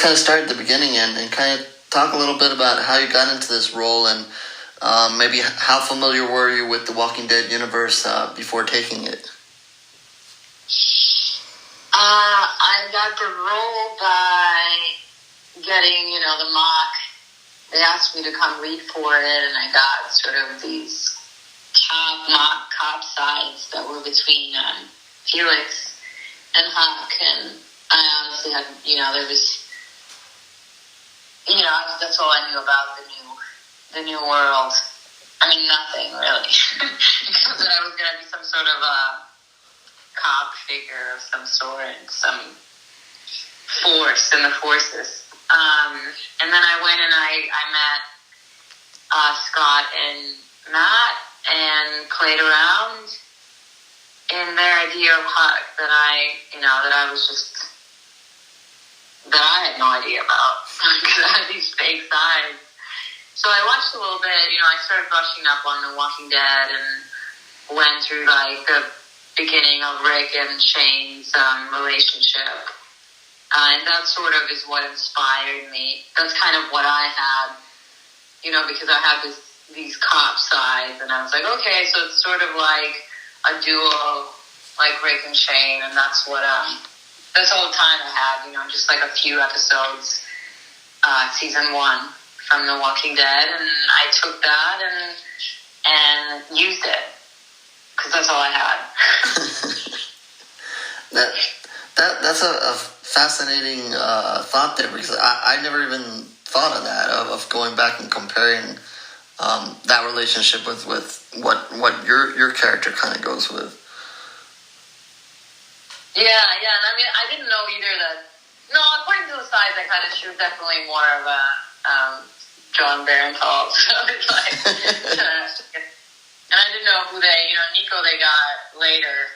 kind of start at the beginning and kind of talk a little bit about how you got into this role and maybe how familiar were you with the Walking Dead universe before taking it? I got the role by getting, the mock. They asked me to come read for it, and I got sort of these mock cop sides that were between Felix and Huck, and I honestly had, there was, that's all I knew about the new world. I mean, nothing really, because that I was going to be some sort of a cop figure of some sort, some force in the forces. And then I went and I met Scott and Matt and played around in their idea of Huck that I had no idea about because I had these fake sides. So I watched a little bit, I started brushing up on The Walking Dead and went through the beginning of Rick and Shane's relationship. And that sort of is what inspired me. That's kind of what I had, because I had these cop sides, and I was like, okay, so it's sort of like a duo, like Rick and Shane, and that's what, that's all the time I had, just like a few episodes, season 1 from The Walking Dead, and I took that and used it, because that's all I had. That's a fascinating thought there, because I never even thought of that, of going back and comparing that relationship with what your character kind of goes with. Yeah, and I mean, I didn't know either that. No, according to the size, I kind of she was definitely more of a John Barenthal. So it's like, and I didn't know who Nico they got later.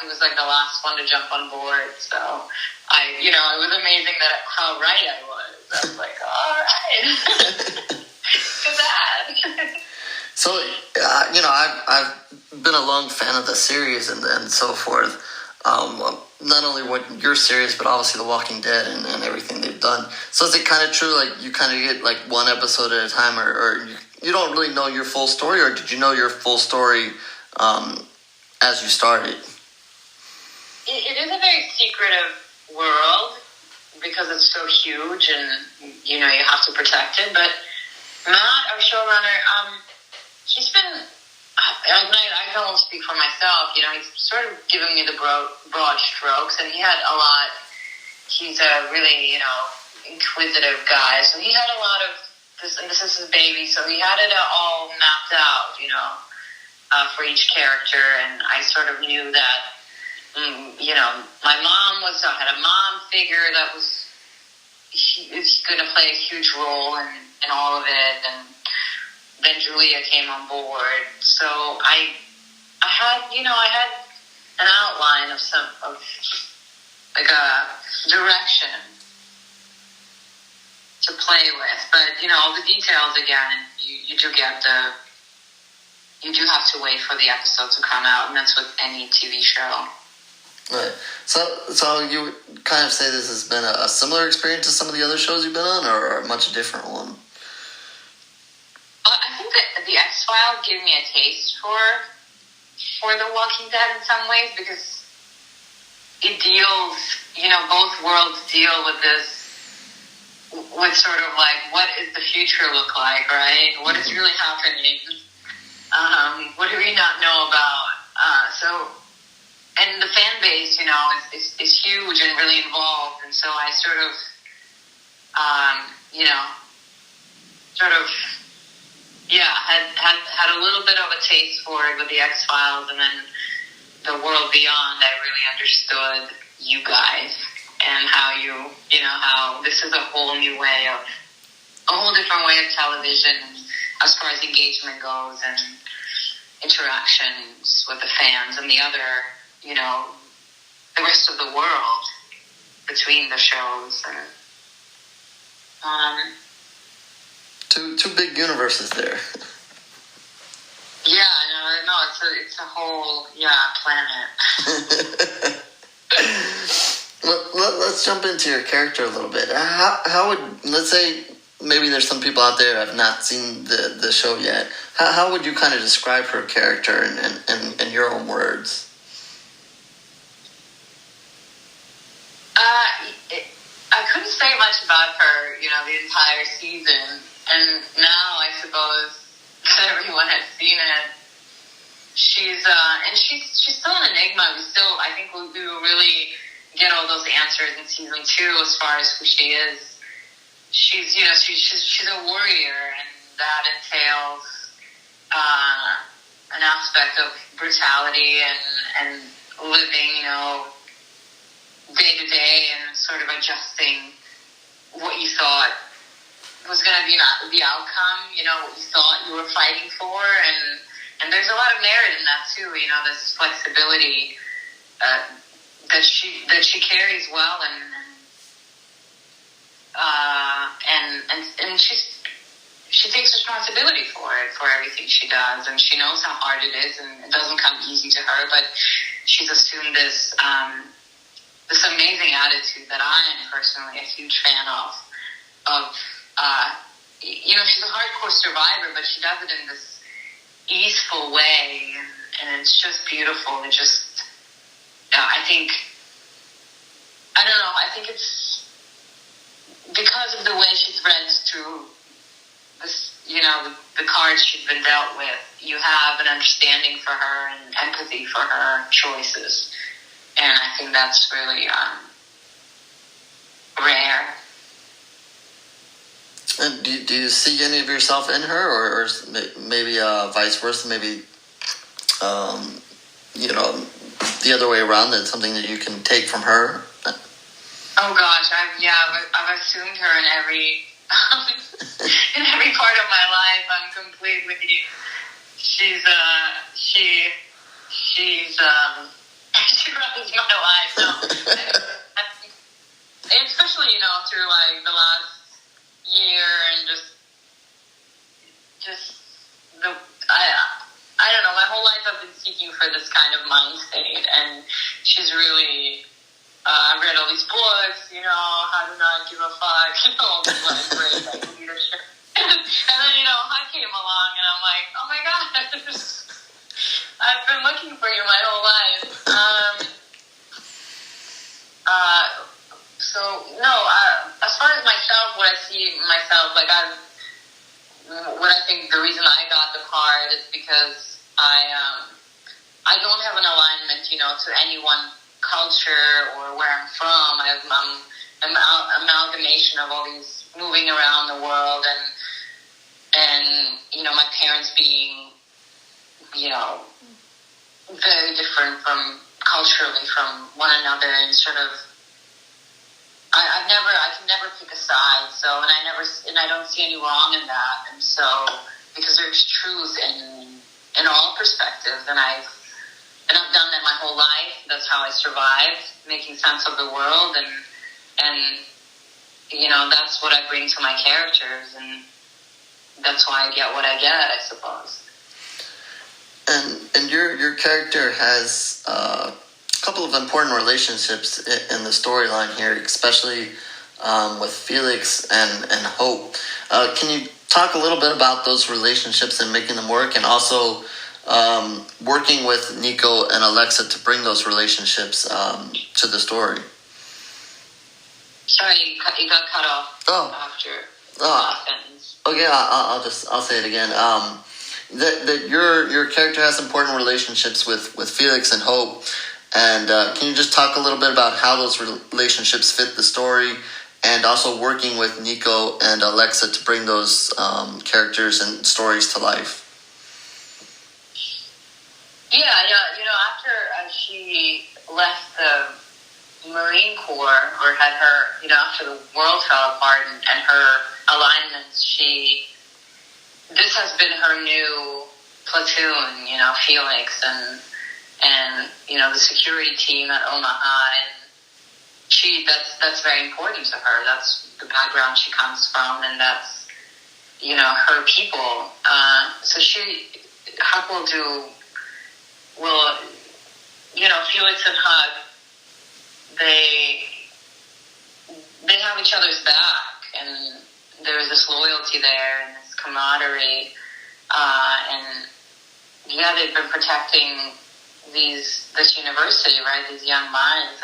He was like the last one to jump on board. So it was amazing how right I was. I was like, all right, good that. So, I've been a long fan of the series and so forth. Not only what your series, but obviously The Walking Dead and everything they've done. So is it kind of true, like you kind of get like one episode at a time, or you don't really know your full story, or did you know your full story as you started? It is a very secretive world because it's so huge and, you have to protect it. But Matt, our showrunner, he's been, I can only speak for myself, he's sort of giving me the broad strokes, and he had a lot, he's a really, inquisitive guy. So he had a lot of this, and this is his baby, so he had it all mapped out, for each character, and I sort of knew that, my mom had a mom figure that was going to play a huge role in all of it, and then Julia came on board. So I had an outline of like a direction to play with, but all the details again, you do have to wait for the episode to come out, and that's with any TV show. Right. So you would kind of say this has been a similar experience to some of the other shows you've been on, or a much different one? I think that the X-Files gave me a taste for The Walking Dead in some ways, because it deals, both worlds deal with this, with sort of like, what is the future look like, right? What is really happening? What do we not know about? And the fan base, is huge and really involved. And so I sort of, had a little bit of a taste for it with the X-Files, and then the world beyond, I really understood you guys and how how this is a whole new way of, a whole different way of television as far as engagement goes and interactions with the fans and the other, the rest of the world between the shows. And, two big universes there. Yeah, it's a whole planet. Let's jump into your character a little bit. How would, let's say, maybe there's some people out there who have not seen the show yet. How would you kind of describe her character in your own words? I couldn't say much about her, the entire season. And now I suppose that everyone has seen it. She's still an enigma. I think we will really get all those answers in season 2 as far as who she is. She's a warrior, and that entails an aspect of brutality and living, day to day, and sort of adjusting what you thought was going to be the outcome, what you thought you were fighting for, and there's a lot of merit in that too, this flexibility that she carries well, and she takes responsibility for everything she does, and she knows how hard it is, and it doesn't come easy to her, but she's assumed this amazing attitude that I am personally a huge fan of. She's a hardcore survivor, but she does it in this easeful way, and it's just beautiful. It just, I think it's because of the way she threads through this, the cards she's been dealt with. You have an understanding for her and empathy for her choices, and I think that's really rare. And do you see any of yourself in her, or maybe vice versa? Maybe the other way around. That's something that you can take from her. Oh gosh, I've assumed her in every in every part of my life. I'm completely. She runs my life. No, especially through like the last year, and just I don't know, my whole life I've been seeking for this kind of mind state, and she's really I've read all these books, how to not give a fuck, all these great leadership, and then Hal came along, and I'm like, oh my god, I've been looking for you my whole life. As far as myself, what I see myself, what I think the reason I got the part is because I don't have an alignment, to any one culture or where I'm from. I'm an amalgamation of all these moving around the world, and my parents being, very different culturally from one another, and sort of I can never pick a side. So, and I don't see any wrong in that. And so, because there's truth in all perspectives, and I've done that my whole life. That's how I survived, making sense of the world, and that's what I bring to my characters, and that's why I get what I get, I suppose. And your character has a couple of important relationships in the storyline here, especially with Felix and Hope. Can you talk a little bit about those relationships and making them work, and also working with Nico and Alexa to bring those relationships to the story? Sorry, you got cut off after the last sentence. Okay, I'll say it again. That your character has important relationships with Felix and Hope, and can you just talk a little bit about how those relationships fit the story, and also working with Nico and Alexa to bring those characters and stories to life? Yeah. After she left the Marine Corps, or had her, after the world fell apart and her alignments, this has been her new platoon, Felix and the security team at Omaha, and that's very important to her. That's the background she comes from, and that's, her people. So Huck will Felix and Huck, they have each other's back, and there's this loyalty there and this camaraderie, and yeah, they've been protecting this university, right? These young minds,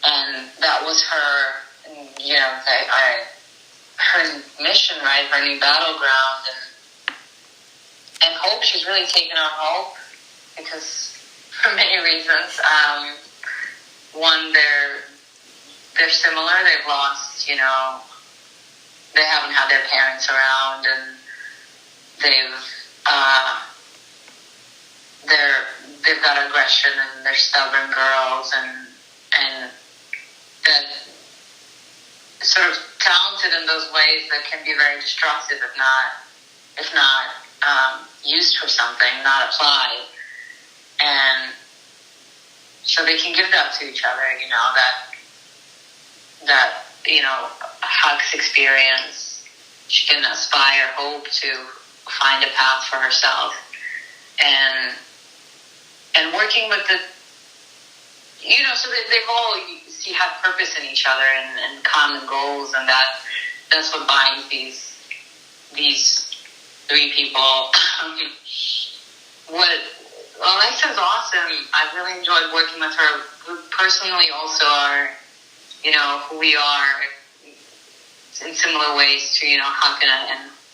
and that was her, her mission, right? Her new battleground, and hope. She's really taken on hope because for many reasons. One, they're similar. They've lost, they haven't had their parents around, and they've got aggression, and they're stubborn girls, and that sort of talented in those ways that can be very destructive if not used for something, not applied. And so they can give that to each other, that Huck's experience. She can aspire, hope to find a path for herself, and working with so they've all have purpose in each other and common goals, and that's what binds these three people. Alexa's awesome. I've really enjoyed working with her. We personally also are, who we are in similar ways to, Huck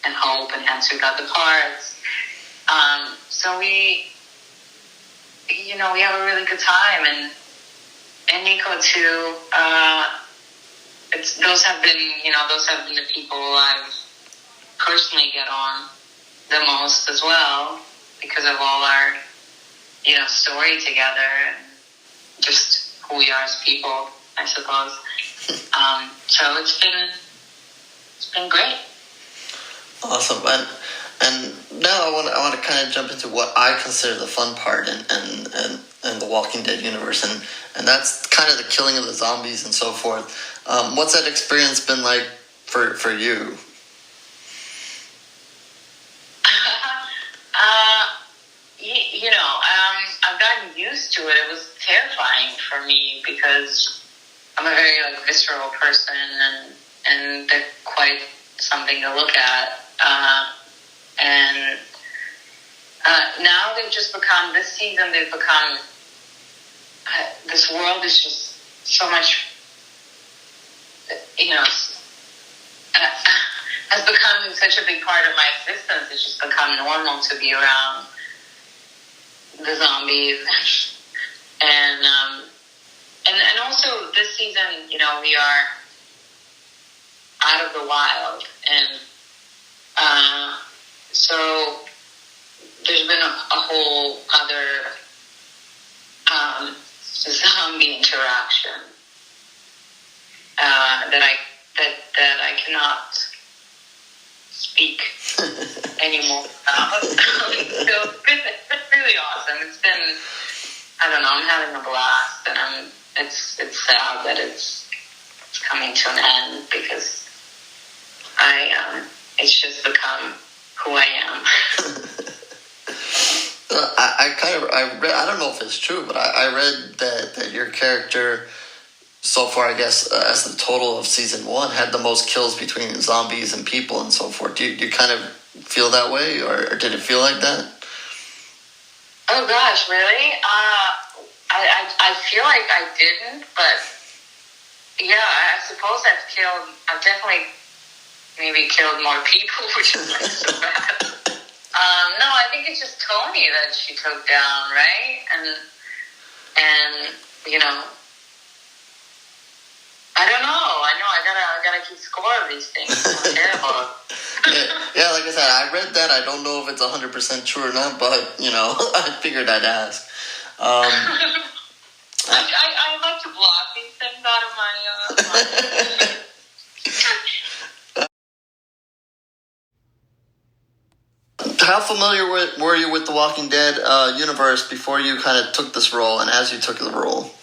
and Hope, and hence we got the parts. So we have a really good time, and Nico too. Those have been the people I've personally get on the most as well, because of all our story together and just who we are as people, I suppose. So it's been great. Awesome. And now I want to kind of jump into what I consider the fun part in the Walking Dead universe, and that's kind of the killing of the zombies and so forth. What's that experience been like for you? I've gotten used to it. It was terrifying for me because I'm a very visceral person, and they're quite something to look at. And now they've just become, this season, this world is just so much, has become such a big part of my existence. It's just become normal to be around the zombies. And also this season, we are out of the wild, and so there's been a whole other zombie interaction that I cannot speak anymore. So it's really awesome. It's been, I don't know, I'm having a blast, and it's sad that it's coming to an end, because it's just become who I am. I don't know if it's true, but I read that your character so far, I guess, as the total of season 1, had the most kills between zombies and people and so forth. Do you kind of feel that way, or did it feel like that? Oh gosh, really? I feel like I didn't, but yeah, I suppose I've definitely maybe killed more people, which is not so bad. No, I think it's just Tony that she took down, right? And I don't know. I gotta keep score of these things. It's terrible. yeah, like I said, I read that. I don't know if it's 100% true or not, but I figured I'd ask. I like to block these things out of my. How familiar were you with the Walking Dead universe before you kind of took this role, and as you took the role?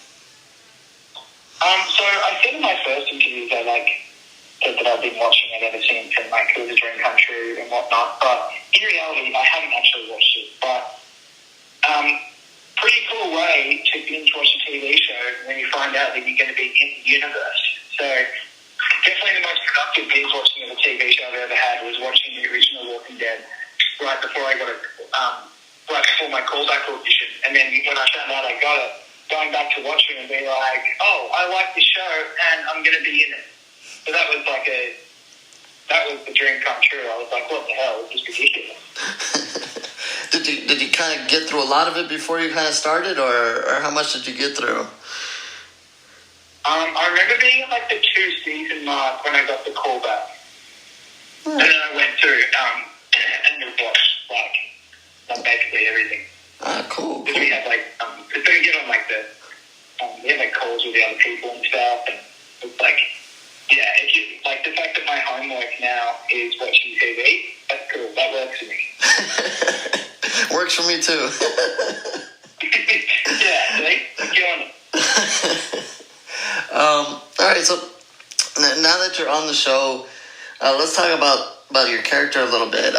So I said in my first interviews that I've been watching it ever since, and it was a dream come true and whatnot. But in reality, I haven't actually watched it. But pretty cool way to binge watch a TV show when you find out that you're going to be in the universe. So before I got right before my callback audition, and then when I found out I got it, going back to watching and being like, oh, I like this show and I'm going to be in it. So that was the dream come true. I was like, what the hell? It's just ridiculous. Did you kind of get through a lot of it before you kind of started, or how much did you get through? I remember being at like the 2-season mark when I got the call back. And then I went through and watched like basically everything. Cool. Because we have like, because we get on like we have like calls with the other people and stuff, and it's like, yeah, if you, like the fact that my homework now is watching TV, that's cool. That works for me. Works for me too. Yeah, see? Get on it. All right, so now that you're on the show, let's talk about your character a little bit.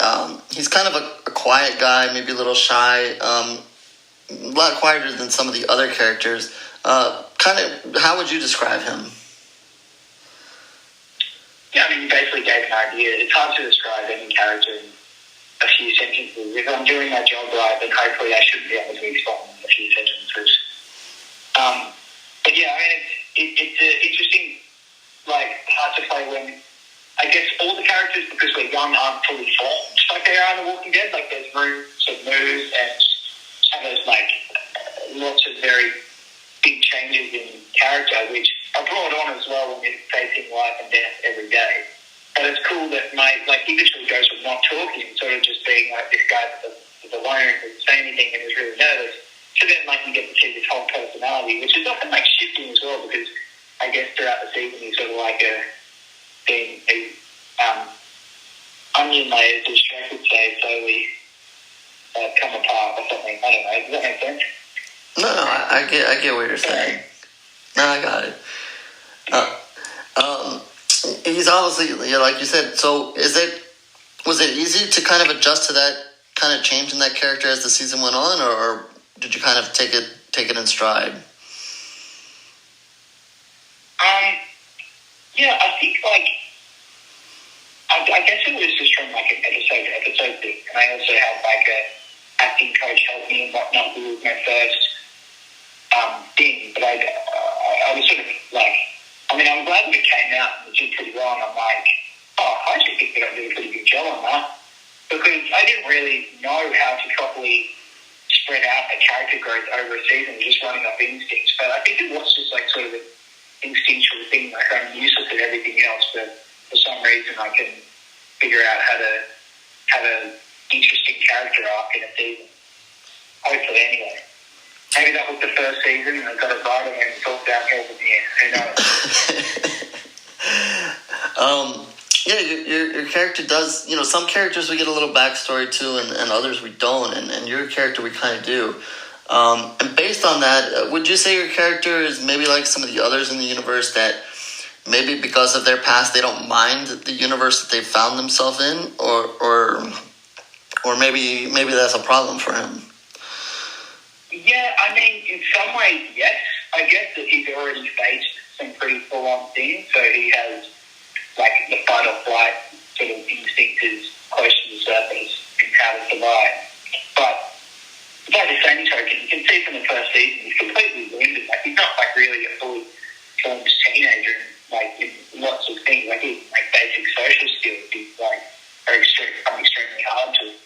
He's kind of a quiet guy, maybe a little shy, a lot quieter than some of the other characters. Kind of, how would you describe him? Yeah, I mean, you basically gave an idea. It's hard to describe any character in a few sentences. If I'm doing my job right, then hopefully I should be able to explain in a few sentences. But yeah, I mean, it's interesting, like, hard to play when, I guess, all the characters, because we're young, aren't fully formed like they are in The Walking Dead. Like, there's room to move, and there's, like, lots of very big changes in character, which are brought on as well when you're facing life and death every day. But it's cool that he literally goes from not talking, sort of just being like this guy that's alone, doesn't say anything, and is really nervous, to then like you get to see this whole personality, which is often like shifting as well, because I guess throughout the season he's sort of like onion layers, as Shrek would say, slowly come apart or something. I don't know. Does that make sense? No, I get what you're saying. No, I got it. He's obviously, like you said. So, was it easy to kind of adjust to that kind of change in that character as the season went on, or did you kind of take it in stride? Yeah, I think I guess it was just from like an episode to episode thing, and I also had like a acting coach help me and whatnot. Who was my first thing, but I was sort of like, I mean, I'm glad that it came out and it did pretty well, and I'm like, oh, I actually think that I did a pretty good job on that, because I didn't really know how to properly spread out a character growth over a season, just running off instincts. But I think it was just like sort of an instinctual thing, like I'm useless at everything else, but for some reason I can figure out how to have an interesting character arc in a season. Hopefully, anyway. Maybe that was the first season and I got it right and then it's all downhill from here. Who knows? Yeah, your character does, some characters we get a little backstory to and others we don't, and your character we kind of do. And based on that, would you say your character is maybe like some of the others in the universe that maybe because of their past they don't mind the universe that they've found themselves in, or maybe that's a problem for him? Yeah, I mean, in some ways, yes. I guess that he's already faced some pretty full-on things, so he has, like, the fight or flight sort of instinct is close to the surface in how to survive. But by the same token, you can see from the first season, he's completely wounded. Like, he's not, like, really a fully formed teenager, like, in lots of things. Like, even, like, basic social skills, he's, like, extremely hard to.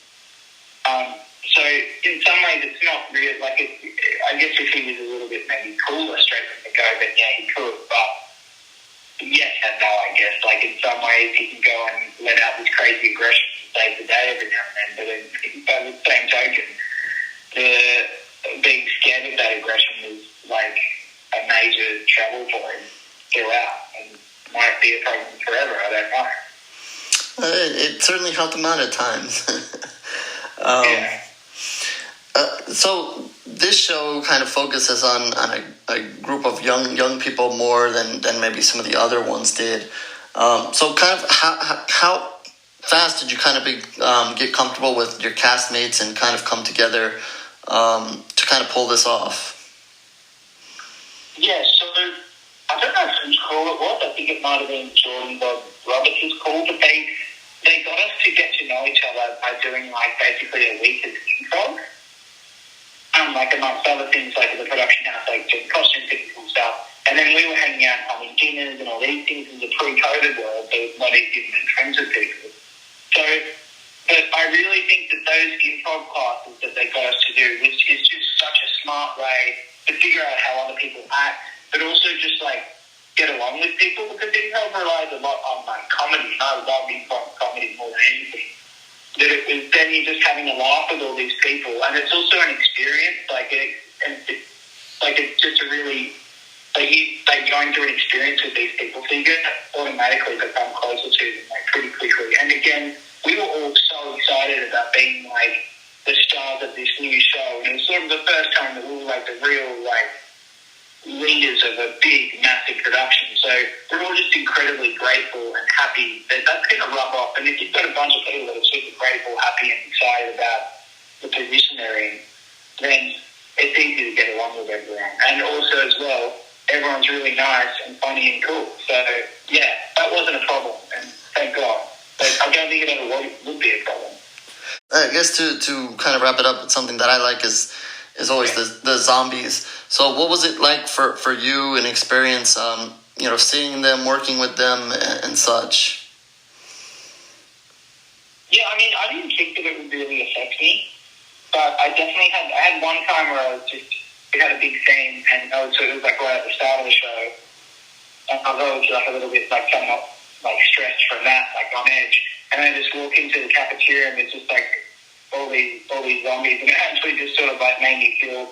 So in some ways, it's not really like it. I guess if he was a little bit maybe cooler straight from the go, then yeah, he could. But yes and no, I guess. Like in some ways, he can go and let out this crazy aggression to save the day every now and then. But by the same token, being scared of that aggression is like a major trouble for him throughout, and might be a problem forever. I don't know. It certainly helped him out at times. Yeah. So this show kind of focuses on a group of young people more than maybe some of the other ones did. So kind of how fast did you kind of get comfortable with your castmates and kind of come together to kind of pull this off? Yeah, so I don't know whose call it was. I think it might have been Jordan Bob Roberts' call, but they got us to get to know each other by doing like basically a week of improv. Like amongst other things, like at the production house, like doing costume fitting and stuff. And then we were hanging out and having dinners and all these things in the pre-COVID world, so it was not easy to make friends with people. So, but I really think that those improv classes that they got us to do, which is just such a smart way to figure out how other people act, but also just like get along with people, because improv relies a lot on like comedy, and I love improv comedy more than anything. That it was then you're just having a laugh with all these people, and it's also an experience. It's just a really going through an experience with these people, so you get automatically become closer to them like pretty quickly. And again, we were all so excited about being like the stars of this new show, and it was sort of the first time that we were like the real like leaders of a big, massive production. So we're all just incredibly grateful and happy that that's going to rub off. And if you've got a bunch of people that are super grateful, happy, and excited about the position they're in, then it's easy to get along with everyone. And also as well, everyone's really nice and funny and cool. So yeah, that wasn't a problem, and thank God. But I don't think it ever would be a problem. I guess to kind of wrap it up, something that I like is always the zombies. So what was it like for you, an experience, seeing them, working with them and such? Yeah, I mean, I didn't think that it would really affect me, but I definitely had one time where we had a big theme, and it was like right at the start of the show, and I was always like a little bit like somewhat like stressed from that, like on edge, and I just walk into the cafeteria and it's just like all these zombies, and it actually just sort of like made me feel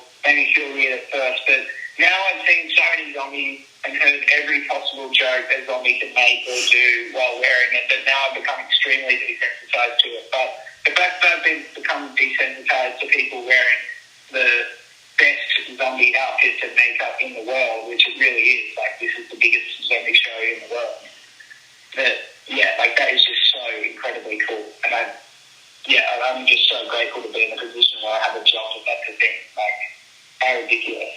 weird at first. But now I've seen so many zombies and heard every possible joke a zombie can make or do while wearing it, that now I've become extremely desensitized to it. But the fact that I've become desensitized to people wearing the best zombie outfits and makeup in the world, which it really is, like this is the biggest zombie show in the world. That is just so incredibly cool, and I'm just so grateful to be in a position where I have a job that that's a thing. Like, how ridiculous.